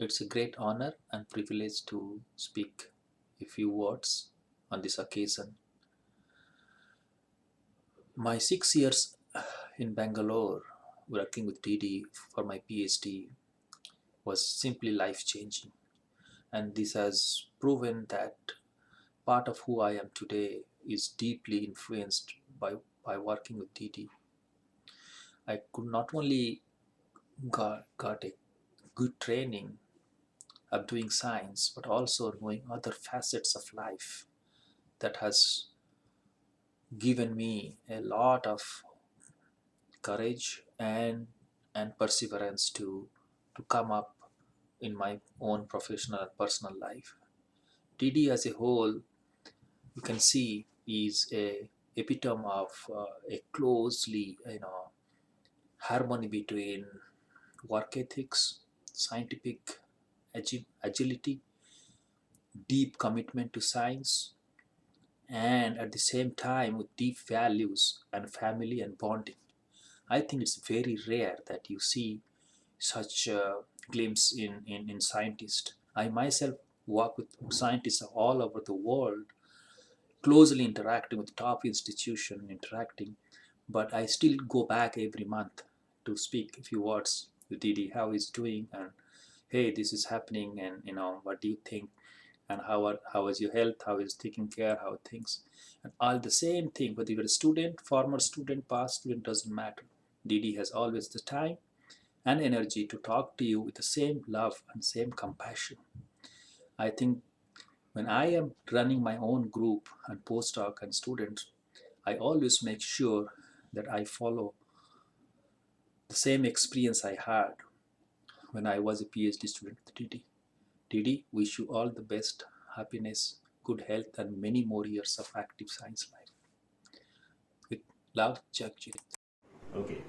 It's a great honor and privilege to speak a few words on this occasion. My 6 years in Bangalore working with DD for my PhD was simply life changing, and this has proven that part of who I am today is deeply influenced by working with DD. I could not only got a good training of doing science, but also knowing other facets of life that has given me a lot of courage and perseverance to come up in my own professional and personal life. TD as a whole, you can see, is a epitome of a closely, harmony between work ethics, scientific agility, deep commitment to science, and at the same time with deep values and family and bonding. I think it's very rare that you see such a glimpse in scientists. I myself work with scientists all over the world, closely interacting with top institution, interacting, but I still go back every month to speak a few words with Didi, how he's doing, and hey, this is happening, and what do you think, and how is your health, how is taking care, how things, and all the same thing. Whether you're a student, former student, past student, doesn't matter. Didi has always the time and energy to talk to you with the same love and same compassion. I think when I am running my own group and postdoc and students, I always make sure that I follow the same experience I had when I was a PhD student with Didi. Didi, wish you all the best, happiness, good health, and many more years of active science life. With love, Jagjit. Okay,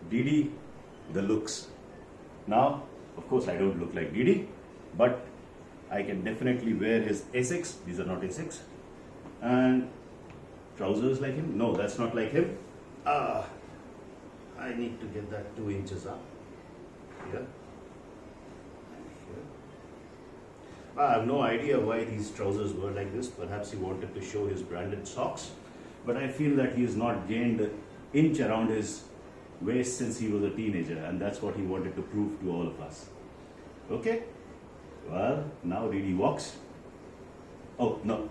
Didi, the looks. Now, of course, I don't look like Didi, but I can definitely wear his Asics. These are not Asics. And trousers like him. No, that's not like him. I need to get that 2 inches up. Here. And here. I have no idea why these trousers were like this. Perhaps he wanted to show his branded socks. But I feel that he has not gained an inch around his waist since he was a teenager, and that's what he wanted to prove to all of us. Okay? Well, now Didi walks. Oh, no.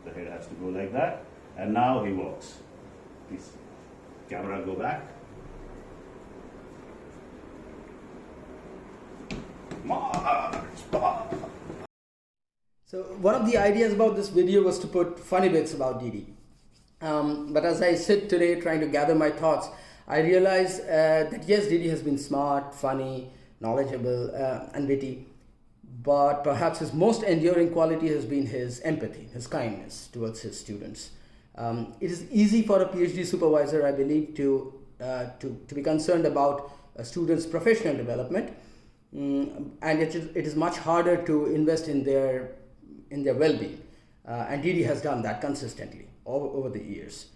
The head has to go like that. And now he walks. Please, camera, go back. March! So one of the ideas about this video was to put funny bits about Didi. But as I sit today trying to gather my thoughts, I realize that yes, Didi has been smart, funny, knowledgeable, and witty. But perhaps his most enduring quality has been his empathy, his kindness towards his students. It is easy for a PhD supervisor, I believe, to be concerned about a student's professional development, and it is much harder to invest in their well-being. And Didi has done that consistently over the years.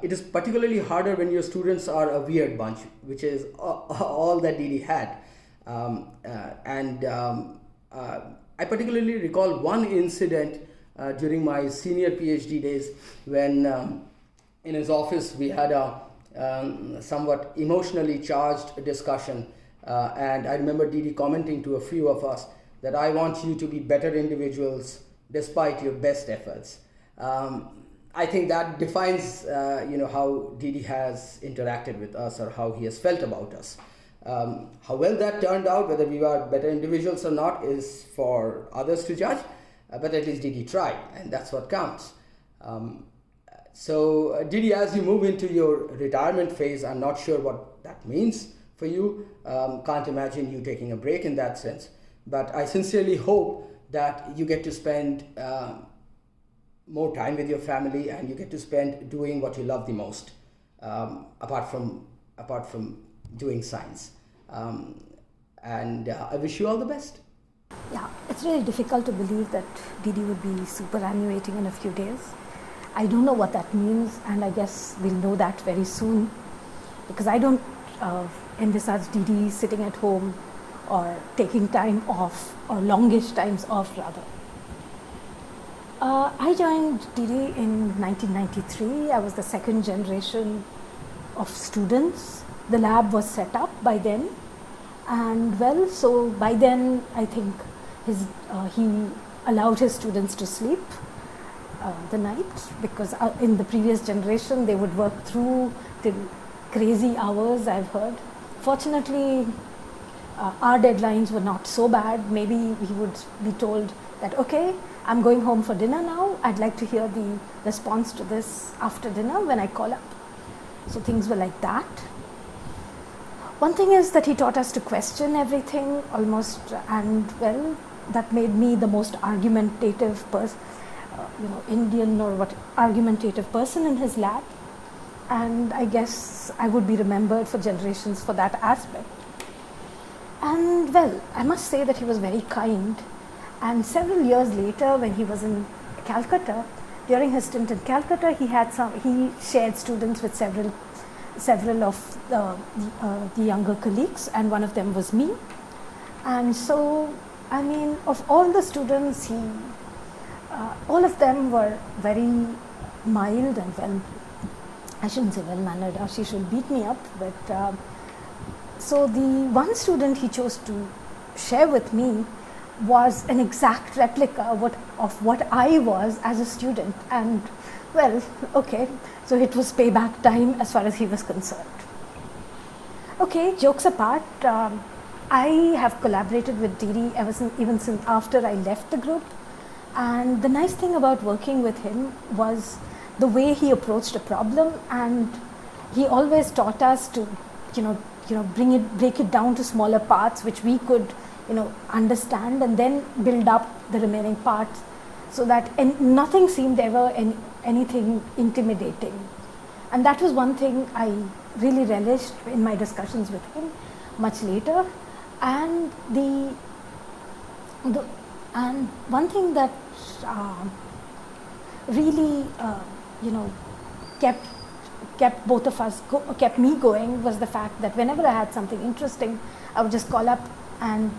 It is particularly harder when your students are a weird bunch, which is all that Didi had. I particularly recall one incident during my senior PhD days when in his office we had a somewhat emotionally charged discussion, and I remember Didi commenting to a few of us that I want you to be better individuals despite your best efforts. I think that defines how Didi has interacted with us or how he has felt about us. How well that turned out, whether we are better individuals or not, is for others to judge, but at least Didi tried, and that's what counts. So Didi, as you move into your retirement phase, I'm not sure what that means for you. Can't imagine you taking a break in that sense, but I sincerely hope that you get to spend more time with your family and you get to spend doing what you love the most, apart from doing science. I wish you all the best. Yeah, it's really difficult to believe that Didi would be superannuating in a few days. I don't know what that means, and I guess we'll know that very soon, because I don't envisage Didi sitting at home or taking time off, or longish times off rather. I joined DD in 1993. I was the second generation of students. The lab was set up by then, and well, so by then I think he allowed his students to sleep the night, because in the previous generation they would work through till crazy hours, I've heard. Fortunately, our deadlines were not so bad. Maybe he would be told that, okay, I'm going home for dinner now. I'd like to hear the response to this after dinner when I call up. So things were like that. One thing is that he taught us to question everything almost, and well, that made me the most argumentative person, Indian or what, argumentative person in his lab. And I guess I would be remembered for generations for that aspect. And well, I must say that he was very kind. And several years later, when he was in Calcutta, during his stint in Calcutta, he shared students with several of the younger colleagues, and one of them was me. And so, I mean, of all the students, all of them were very mild and well, I shouldn't say well mannered, or she should beat me up, but so the one student he chose to share with me was an exact replica of what I was as a student, and well, okay, so it was payback time as far as he was concerned. Okay, jokes apart, I have collaborated with Didi even since after I left the group, and the nice thing about working with him was the way he approached a problem, and he always taught us to, break it down to smaller parts which we could, understand, and then build up the remaining parts, so that nothing seemed ever anything intimidating. And that was one thing I really relished in my discussions with him much later. And and one thing that really kept both of us kept me going was the fact that whenever I had something interesting, I would just call up and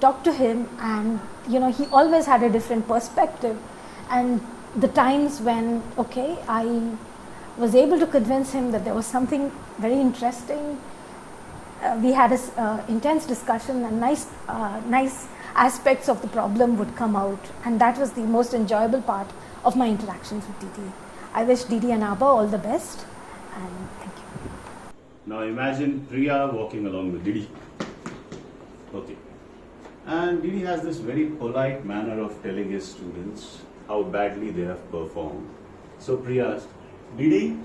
talk to him, and he always had a different perspective. And the times when I was able to convince him that there was something very interesting, we had a intense discussion, and nice aspects of the problem would come out, and that was the most enjoyable part of my interactions with Didi. I wish Didi and Abba all the best, and thank you. Now imagine Priya walking along with Didi. Okay. And Didi has this very polite manner of telling his students how badly they have performed. So Priya asked, Didi,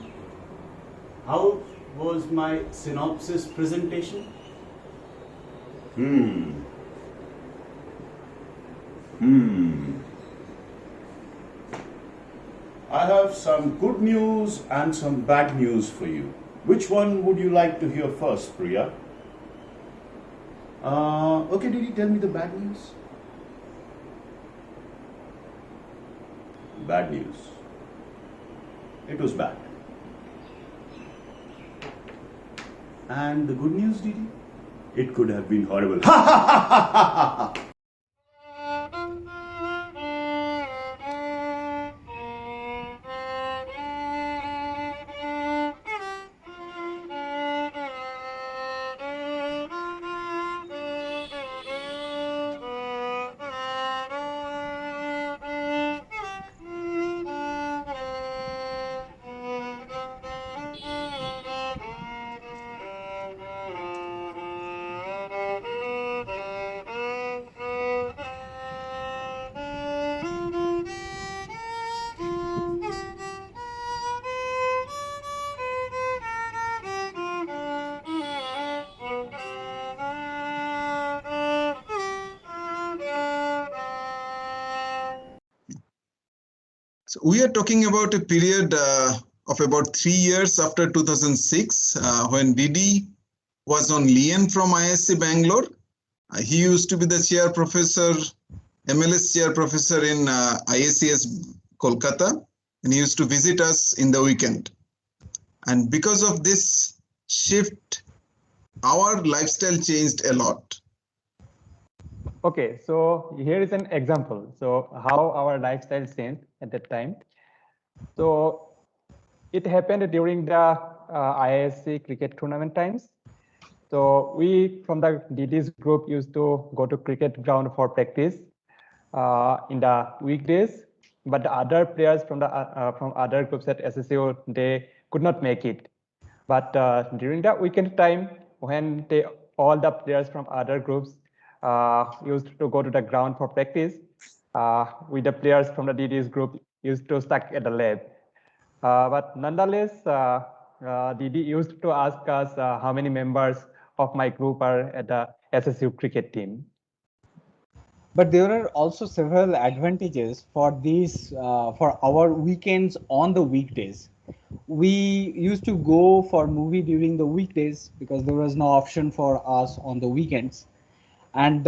how was my synopsis presentation? I have some good news and some bad news for you. Which one would you like to hear first, Priya? Okay, Didi, tell me the bad news. Bad news. It was bad. And the good news, Didi? It could have been horrible. So we are talking about a period of about 3 years after 2006, when Didi was on Lien from ISC Bangalore. He used to be the chair professor, MLS chair professor in IACS Kolkata, and he used to visit us in the weekend. And because of this shift our lifestyle changed a lot. Okay, so here is an example. So how our lifestyle changed at that time. So it happened during the IISc cricket tournament times. So we from the DD's group used to go to cricket ground for practice in the weekdays, but the other players from other groups at SSU, they could not make it. But during the weekend time, when all the players from other groups used to go to the ground for practice, with the players from the DD's group used to stuck at the lab. But nonetheless, DD used to ask us how many members of my group are at the SSU cricket team. But there are also several advantages for these for our weekends on the weekdays. We used to go for movie during the weekdays because there was no option for us on the weekends, and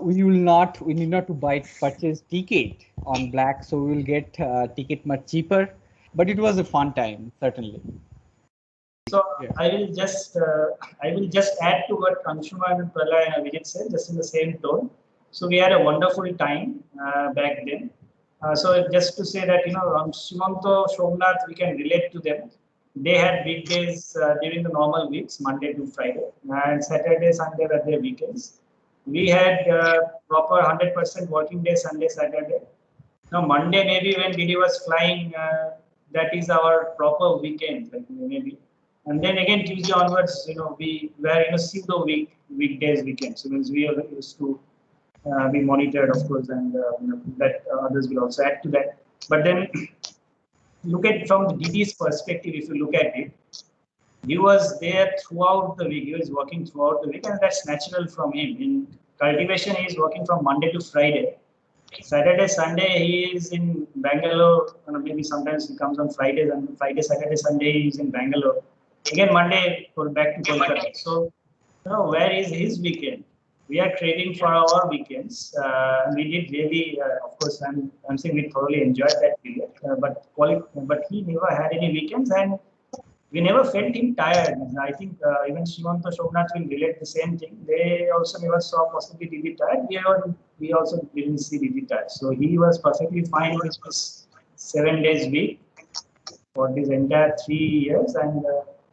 we need not to purchase ticket on black, so we will get ticket much cheaper. But it was a fun time, certainly. So Yeah. I will just add to what Anshuma and Pralay and Vijay said, just in the same tone. So we had a wonderful time back then. So just to say that Shimanto, Shomnath, we can relate to them. They had weekdays during the normal weeks, Monday to Friday, and Saturday, Sunday were their weekends. We had proper 100% working day, Sunday, Saturday. Now Monday maybe when Didi was flying, that is our proper weekend, like maybe. And then again Tuesday onwards, we were in a pseudo weekdays weekends. So means we are used to be monitored, of course, and that others will also add to that. But then look at from the Didi's perspective. If you look at it, he was there throughout the week. He was working throughout the week, and that's natural from him. In cultivation, he is working from Monday to Friday. Saturday, Sunday, he is in Bangalore. Maybe sometimes he comes on Fridays, and Friday, Saturday, Sunday, he is in Bangalore. Again, Monday, go back to Kolkata. So, where is his weekend? We are craving for our weekends. We did really, of course, I'm saying we thoroughly enjoyed that period. But he never had any weekends, and we never felt him tired. I think even Shivanto Shomnath will relate the same thing. They also never saw possibly Didi tired. We also didn't see Didi tired. So he was perfectly fine with this 7 days week for this entire 3 years, and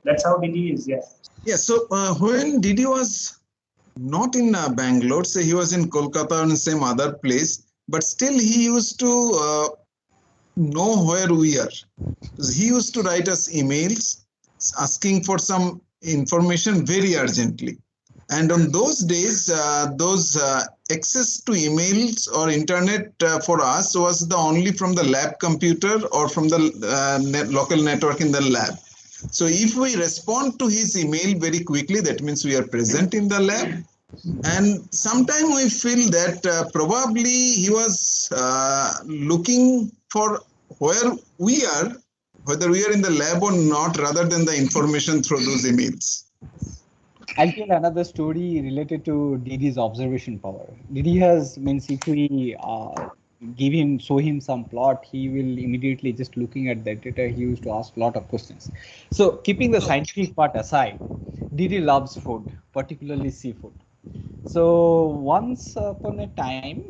that's how Didi is. Yeah. Yeah. So when Didi was not in Bangalore, say he was in Kolkata or in some other place, but still he used to know where we are. He used to write us emails asking for some information very urgently. And on those days, those access to emails or internet for us was the only from the lab computer or from the local network in the lab. So if we respond to his email very quickly, that means we are present in the lab. And sometimes we feel that probably he was looking for where we are, whether we are in the lab or not, rather than the information through those emails. I'll tell another story related to Didi's observation power. Didi means if we show him some plot, he will immediately just looking at that data, he used to ask a lot of questions. So keeping the scientific part aside, Didi loves food, particularly seafood. So once upon a time,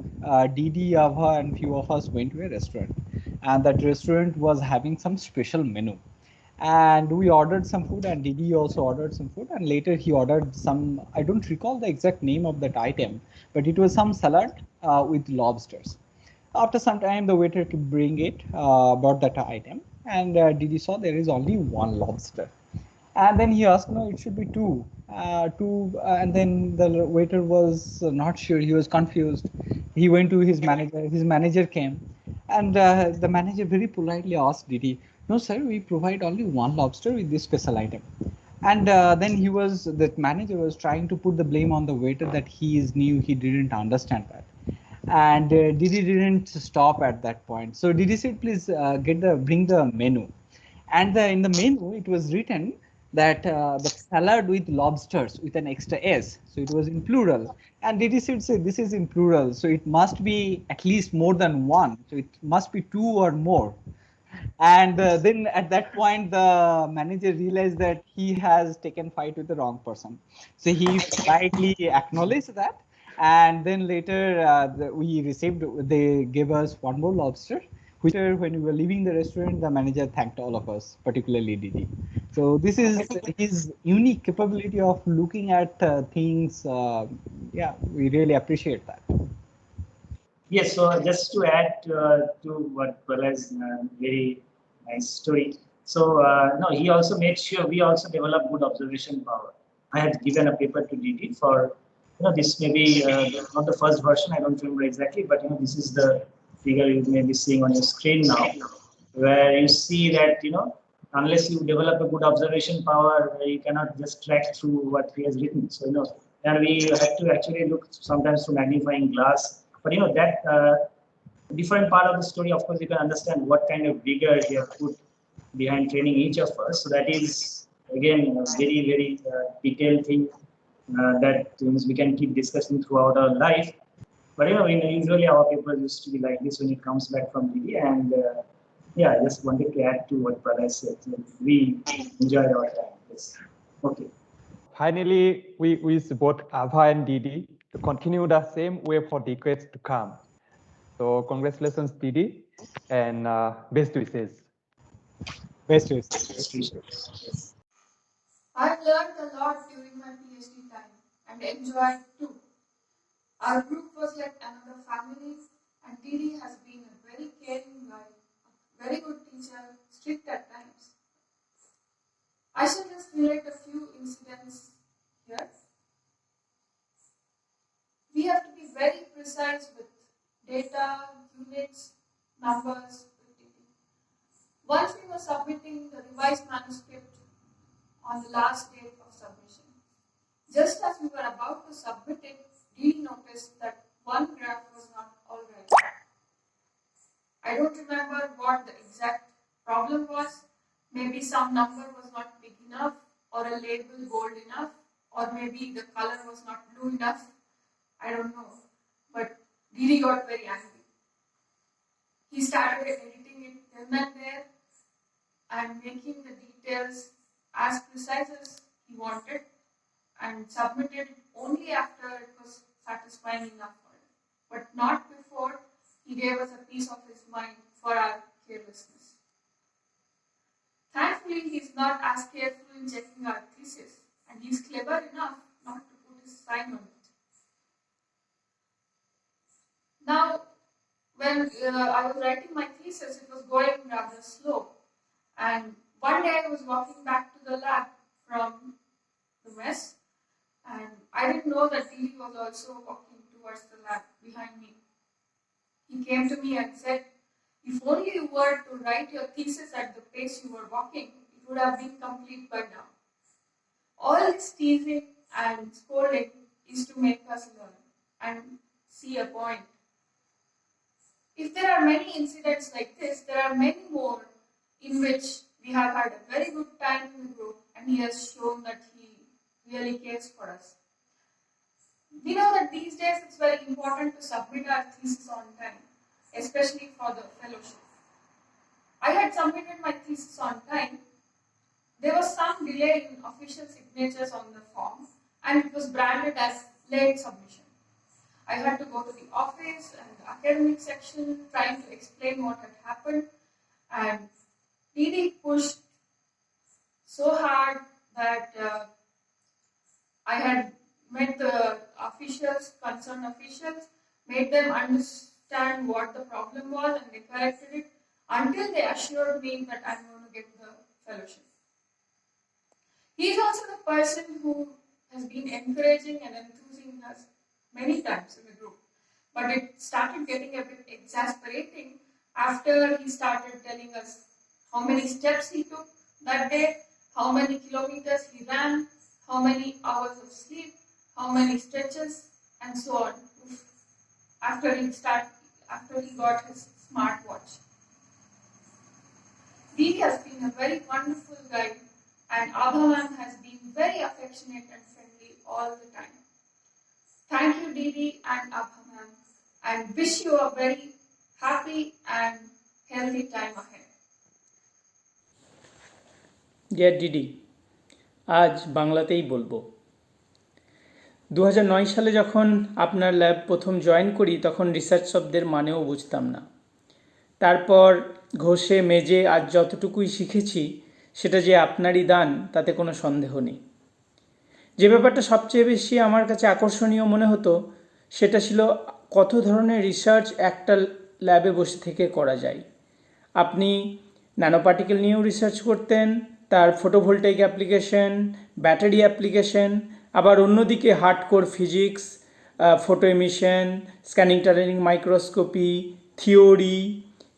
Didi, Ava and few of us went to a restaurant, and that restaurant was having some special menu. And we ordered some food, and Didi also ordered some food, and later he ordered some, I don't recall the exact name of that item, but it was some salad with lobsters. After some time, the waiter brought that item, and Didi saw there is only one lobster. And then he asked, no, it should be two. And then the waiter was not sure. He was confused. He went to his manager. His manager came, and the manager very politely asked Didi, no, sir, we provide only one lobster with this special item. And then that manager was trying to put the blame on the waiter that he is new, he didn't understand that. And Didi didn't stop at that point. So Didi said, please bring the menu. And in the menu, it was written that the salad with lobsters with an extra S. So it was in plural. And Didi should say this is in plural. So it must be at least more than one. So it must be two or more. And then at that point, the manager realized that he has taken fight with the wrong person. So he politely acknowledged that. And then later we received, they gave us one more lobster, which when we were leaving the restaurant, the manager thanked all of us, particularly Didi. So this is his unique capability of looking at things. Yeah, we really appreciate that. Yes, so just to add to what Pralhad's very nice story. So no, he also made sure we also develop good observation power. I had given a paper to DD for, this may be not the first version. I don't remember exactly, but this is the figure you may be seeing on your screen now, where you see that unless you develop a good observation power, you cannot just track through what he has written. So and we had to actually look sometimes through magnifying glass. But that different part of the story, of course, you can understand what kind of vigor he has put behind training each of us. So that is again a very very detailed thing that we can keep discussing throughout our life. But usually our papers used to be like this when it comes back from DD, and yeah, I just wanted to add to what Pralay said. We enjoyed our time. Yes. Okay. Finally, we wish both Abha and Didi to continue the same way for decades to come. So congratulations, Didi, and best wishes. Best wishes. Yes. I've learned a lot during my PhD time and enjoyed too. Our group was like another family, and Didi has been a very caring guy, a very good teacher, strict at times. I shall just relate a few incidents here. We have to be very precise with data, units, numbers with Didi. Once we were submitting the revised manuscript on the last date of submission. Just as we were about to submit it, Dee noticed that one graph was not all right. I don't remember what the exact problem was. Maybe some number was not big enough, or a label bold enough, or maybe the color was not blue enough. I don't know. But Dee got very angry. He started editing it then and there and making the details as precise as he wanted, and submitted only after it was satisfying enough for him, but not before he gave us a piece of his mind for our carelessness. Thankfully, he's not as careful in checking our thesis, and he's clever enough not to put his sign on it. Now, when I was writing my thesis, it was going rather slow, and one day I was walking back to the lab from the mess, and I didn't know that Didi was also walking towards the lab behind me. He came to me and said, "If only you were to write your thesis at the pace you were walking, it would have been complete by now." All this teasing and scolding is to make us learn and see a point. If there are many incidents like this, there are many more in which we have had a very good time in the group, and he has shown that he really cares for us. We know that these days it's very important to submit our thesis on time, especially for the fellowship. I had submitted my thesis on time. There was some delay in official signatures on the form, and it was branded as late submission. I had to go to the office and the academic section trying to explain what had happened, and Didi pushed so hard that I had met the officials, concerned officials, made them understand what the problem was, and they corrected it until they assured me that I'm going to get the fellowship. He is also the person who has been encouraging and enthusing us many times in the group. But it started getting a bit exasperating after he started telling us how many steps he took that day, how many kilometers he ran, how many hours of sleep, how many stretches, and so on. After he got his smartwatch. Didi has been a very wonderful guide, and Abhaman has been very affectionate and friendly all the time. Thank you, Didi and Abhaman, and wish you a very happy and healthy time ahead. Dear DD, আজ বাংলাতেই বলবো। 2009 সালে যখন আপনার lab প্রথম join করি তখন research শব্দের মানেও বুঝতাম না। তারপর ঘষে মেজে আজ যতটুকুই শিখেছি সেটা যে আপনারই দান তাতে কোনো সন্দেহ নেই। যে ব্যাপারটা সবচেয়ে বেশি আমার কাছে আকর্ষণীয় মনে হতো সেটা ছিল কত ধরনের রিসার্চ একটা ল্যাবে বসে থেকে করা যায়। আপনি ন্যানো পার্টিকেল নিয়েও রিসার্চ করতেন, তার ফটোভোল্টাইক অ্যাপ্লিকেশন, ব্যাটারি অ্যাপ্লিকেশন, আবার অন্যদিকে hardcore physics, photo emission, scanning tunnelling microscopy, theory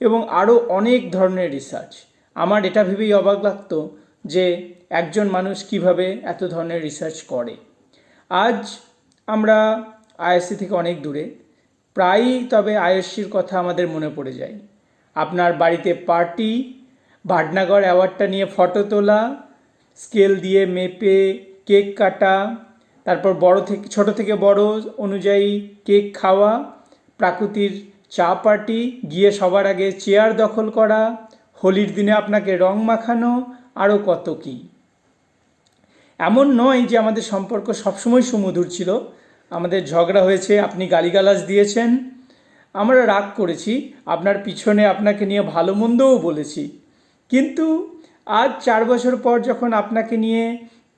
এবং আরও অনেক ধরনের রিসার্চ। আমার এটা ভেবেই অবাক লাগতো যে একজন মানুষ কিভাবে এত ধরনের রিসার্চ করে। আজ আমরা আইএসসি থেকে অনেক দূরে, প্রায়ই তবে আইএসসির কথা আমাদের মনে পড়ে যায়। আপনার বাড়িতে পার্টি, ভাটনাগর অ্যাওয়ার্ডটা নিয়ে ফটো তোলা, স্কেল দিয়ে মেপে কেক কাটা, তারপর ছোট থেকে বড় অনুযায়ী কেক খাওয়া, প্রাকৃতির চা পার্টি, গিয়ে সবার আগে চেয়ার দখল করা, হোলির দিনে আপনাকে রং মাখানো, আরও কত কী। এমন নয় যে আমাদের সম্পর্ক সবসময় সুমধুর ছিল। আমাদের ঝগড়া হয়েছে, আপনি গালিগালাজ দিয়েছেন, আমরা রাগ করেছি, আপনার পিছনে আপনাকে নিয়ে ভালো মন্দও বলেছি। কিন্তু আজ 4 বছর পর যখন আপনাকে নিয়ে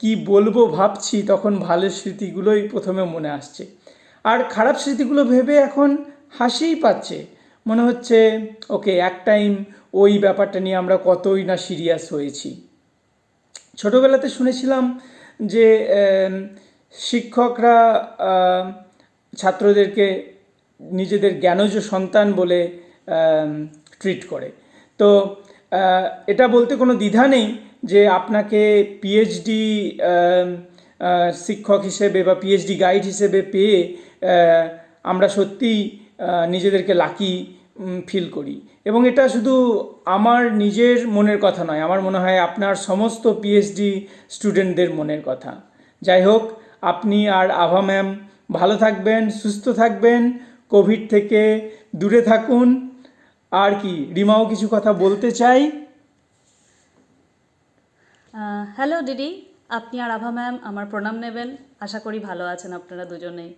কি বলবো ভাবছি তখন ভালো স্মৃতিগুলোই প্রথমে মনে আসছে। আর খারাপ স্মৃতিগুলো ভেবে এখন হাসিই পাচ্ছে। মনে হচ্ছে ওকে, এক টাইম ওই ব্যাপারটা নিয়ে আমরা কতই না সিরিয়াস হয়েছি। ছোটোবেলাতে শুনেছিলাম যে শিক্ষকরা ছাত্রদেরকে নিজেদের জ্ঞানজ সন্তান বলে ট্রিট করে। তো এটা বলতে কোনো দ্বিধা নেই যে আপনাকে পিএইচডি শিক্ষক হিসেবে বা পিএইচডি গাইড হিসেবে পেয়ে আমরা সত্যিই নিজেদেরকে লাকি ফিল করি। এবং এটা শুধু আমার নিজের মনের কথা নয়, আমার মনে হয় আপনার সমস্ত পিএইচডি স্টুডেন্টদের মনের কথা। যাই হোক, আপনি আর আভা ম্যাম ভালো থাকবেন, সুস্থ থাকবেন, কোভিড থেকে দূরে থাকুন। আর কি, রিমাও কিছু কথা বলতে চাই। হ্যালো দিদি, আপনি আর আভা ম্যাম আমার প্রণাম নেবেন। আশা করি ভালো আছেন আপনারা দুজনেই।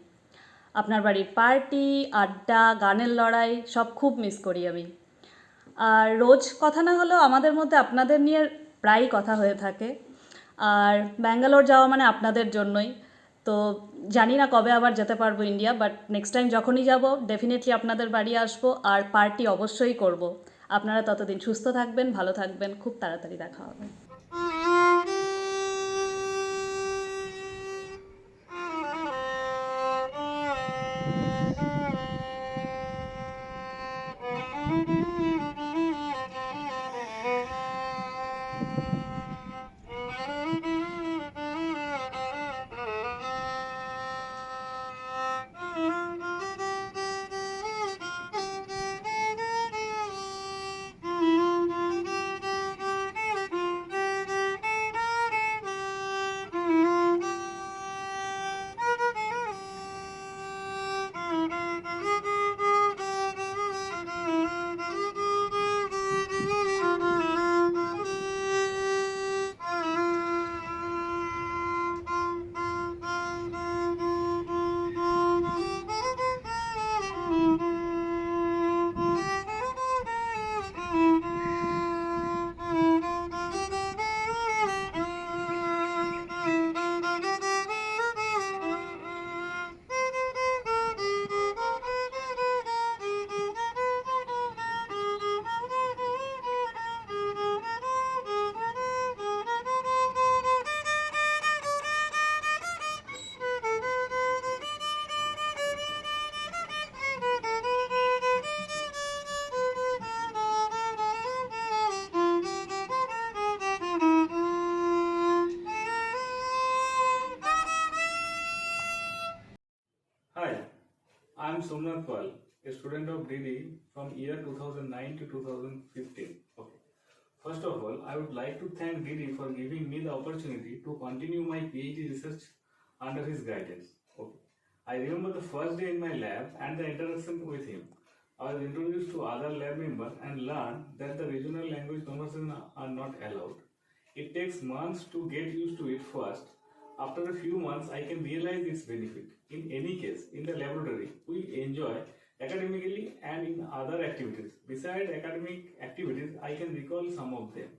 আপনার বাড়ির পার্টি, আড্ডা, গানের লড়াই সব খুব মিস করি আমি। আর রোজ কথা না হলেও আমাদের মধ্যে আপনাদের নিয়ে প্রায়ই কথা হয়ে থাকে। আর ব্যাঙ্গালোর যাওয়া মানে আপনাদের জন্যই। তো জানি না কবে আবার যেতে পারবো ইন্ডিয়া, বাট নেক্সট টাইম যখনই যাব ডেফিনেটলি আপনাদের বাড়ি আসবো আর পার্টি অবশ্যই করব। আপনারা ততদিন সুস্থ থাকবেন, ভালো থাকবেন, খুব তাড়াতাড়ি দেখা হবে। Hi, I'm Somnath Pal, a student of DD from year 2009 to 2015. Okay. First of all, I would like to thank DD for giving me the opportunity to continue my PhD research under his guidance. Okay. I remember the first day in my lab and the interaction with him. I was introduced to other lab members and learned that the regional language conversations are not allowed. It takes months to get used to it first. After a few months, I can realize its benefit. In any case, in the laboratory, we enjoy academically and in other activities. Besides academic activities, I can recall some of them.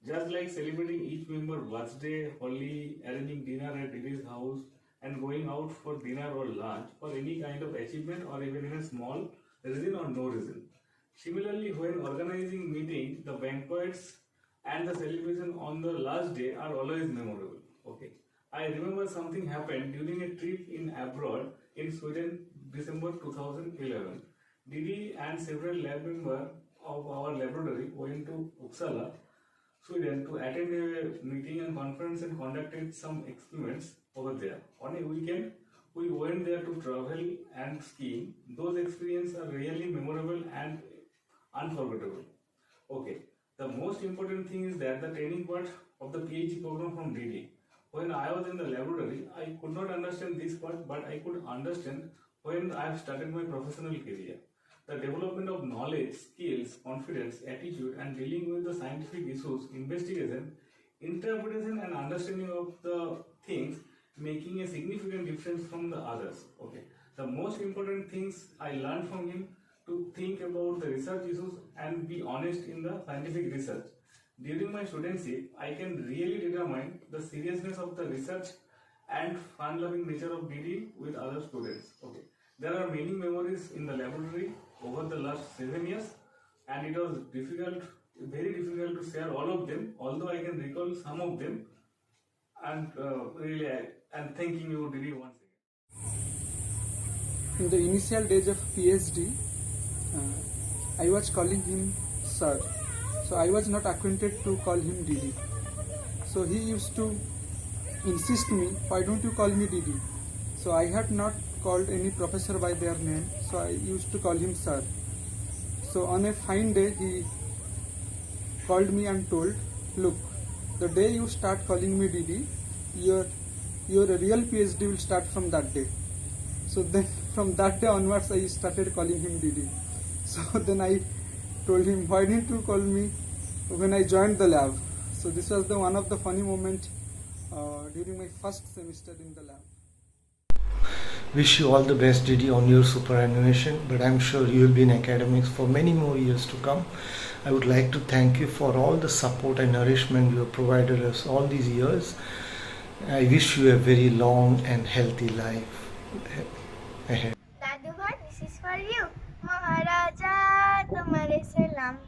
Just like celebrating each member's birthday, Holi, arranging dinner at Diddy's house, and going out for dinner or lunch for any kind of achievement or even in a small reason or no reason. Similarly, when organizing meeting, the banquets and the celebration on the last day are always memorable. Okay. I remember something happened during a trip in abroad in Sweden, December 2011. Didi and several lab members of our laboratory went to Uppsala, Sweden to attend a meeting and conference and conducted some experiments over there. On a weekend, we went there to travel and skiing. Those experiences are really memorable and unforgettable. Okay, the most important thing is that the training part of the PhD program from DD. When I was in the laboratory, I could not understand this part, but I could understand when I started my professional career. The development of knowledge, skills, confidence, attitude, and dealing with the scientific issues, investigation, interpretation, and understanding of the things making a significant difference from the others. Okay, the most important things I learned from him to think about the research issues and be honest in the scientific research. During my studentship, I can really determine the seriousness of the research and fun-loving nature of DD with other students. Okay, there are many memories in the laboratory over the last 7 years, and it was difficult, very difficult to share all of them. Although I can recall some of them, and and thanking you, DD, once again. In the initial days of PhD, I was calling him sir. So I was not acquainted to call him Didi. So he used to insist me, why don't you call me Didi? So I had not called any professor by their name, so I used to call him sir. So on a fine day, he called me and told, look, the day you start calling me Didi, your real PhD will start from that day. So then from that day onwards, I started calling him Didi. So then I told him, why didn't you call me when I joined the lab? So this was one of the funny moments during my first semester in the lab. Wish you all the best, Didi, on your superannuation, but I'm sure you will be in academics for many more years to come. I would like to thank you for all the support and nourishment you have provided us all these years. I wish you a very long and healthy life ahead. Daduha, this is for you. Maharaja, tumhare salam.